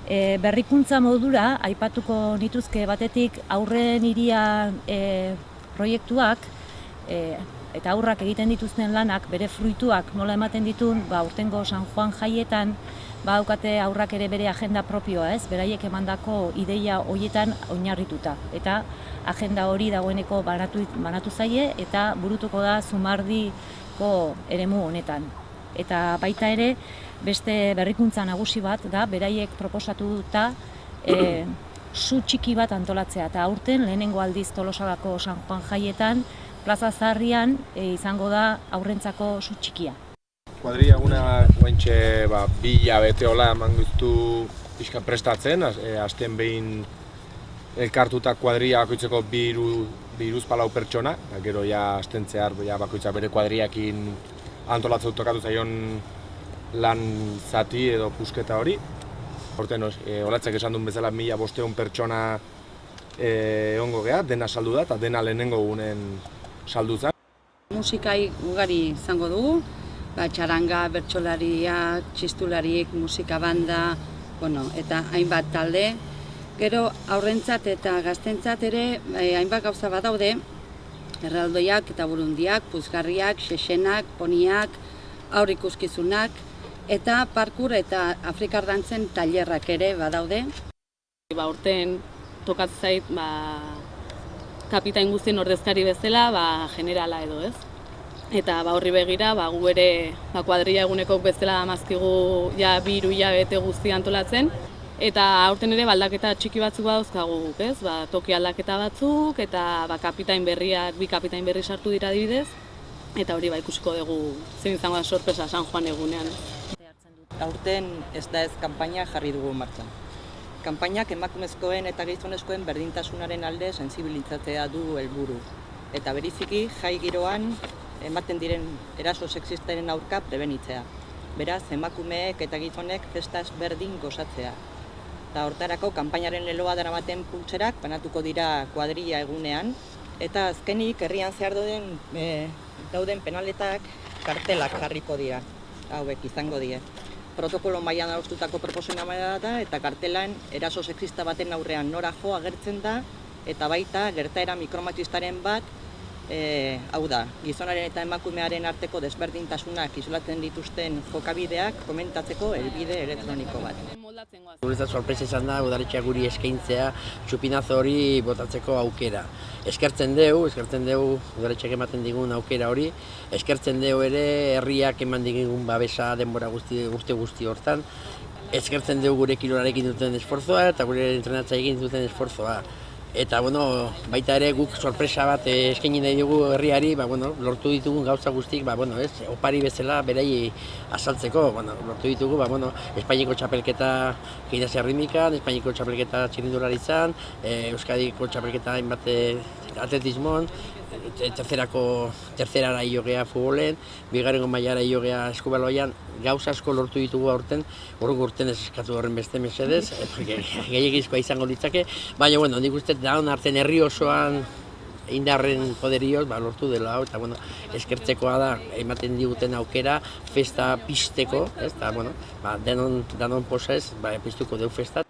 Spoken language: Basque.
Berrikuntza modura, aipatuko nituzke batetik aurren hirian proiektuak eta aurrak egiten dituzten lanak, bere fruituak nola ematen ditun, urtengo San Juan jaietan, daukate aurrak ere bere agenda propioa, ez? Beraiek emandako ideia horietan oinarrituta. Eta agenda hori dagoeneko banatu zaie eta burutuko da Zumardiko eremu honetan. Eta baita ere, beste berrikuntza nagusi bat da, beraiek proposatuta su txiki bat antolatzea. Eta aurten, lehenengo aldiz Tolosako San Juan jaietan, Plaza Zaharrian izango da aurrentzako su txikia. Kuadrilla eguna guaintxe 2 hilabete hola eman guztu pixka prestatzen, hasten behin elkartuta kuadrilla bakoitzeko 2 pertsona, gero ja hasten zehar bakoitza bere kuadrillakin antolatzea tokatu zaion lan zati edo pusketa hori. Horten, olatzek esan duen bezala 1500 pertsona egongo geha, dena saldu da eta dena lehenengo gunen saldu zen. Musikai ugari izango dugu, txaranga, bertsolariak, txistulariek, musika banda, eta hainbat talde. Gero aurrentzat eta gaztentzat ere hainbat gauza bat daude, erraldoiak eta burundiak, puzgarriak, xexenak, poniak, aur ikuskizunak, eta parkur eta afrikar dantzen tailerrak ere badaude. Urten tokatzen zait kapitain guztien ordezkari bezala, generala edo, ez? Eta horri begira, gu ere kuadrilla eguneko bezala amazkigu 2 hilabete guzti antolatzen. Eta aurten ere aldaketa txiki batzuk badauzkagu, ez? Toki aldaketa batzuk eta kapitain berriak, 2 kapitain berri sartu dira adibidez. Eta hori ikusiko dugu zein izango da sorpresa San Juan egunean. Aurten ez da ez kanpaina jarri dugu martxan. Kanpainak emakumezkoen eta gizonezkoen berdintasunaren alde sentsibilizatzea du helburu. Eta bereziki jai giroan ematen diren eraso sexistaren aurka prebenitzea. Beraz, emakumeek eta gizonek festaz berdin gozatzea. Eta hortarako kanpainaren leloa daramaten pultserak banatuko dira kuadrilla egunean. Eta azkenik herrian zehar dauden penaletak kartelak jarriko dira. Hauek izango die. Protokolo mailan adostutako proposamena da eta kartelan eraso sexista baten aurrean nora jo agertzen da eta baita gertaera mikromatxistaren bat, hau da, gizonaren eta emakumearen arteko desberdintasunak isolatzen dituzten jokabideak komentatzeko helbide elektroniko bat. Guretzat sorpresa izan da, udaletxeak guri eskaintzea txupinazo hori botatzeko aukera. Eskertzen dugu udaletxeak ematen digun aukera hori, eskertzen dugu ere herriak eman digun babesa denbora guzti hortan, eskertzen dugu gure kirolarekin duten esforzoa eta gure entrenatzaiekin duten esforzoa. Eta baita ere guk sorpresa bat eskaini nahi dugu herriari, lortu ditugun gauza guztik, opari bezala berei azaltzeko, lortu ditugu, Espainiako txapelketa gimnasia ritmikan, Espainiako txapelketa txirrindularitzan, Euskadiko txapelketa hainbat atletismoan, tercerara iogea futbolen, 2. mailara iogea eskubaloian, gauza asko lortu ditugu aurten, urten ez eskatu horren beste mesedez, gehiagizkoa izango litzake, baina nik uste daun arten herri osoan indarren poderioz lortu dela, eta eskertzekoa da ematen diguten aukera, festa pizteko, eta denon posez piztuko dugu festa,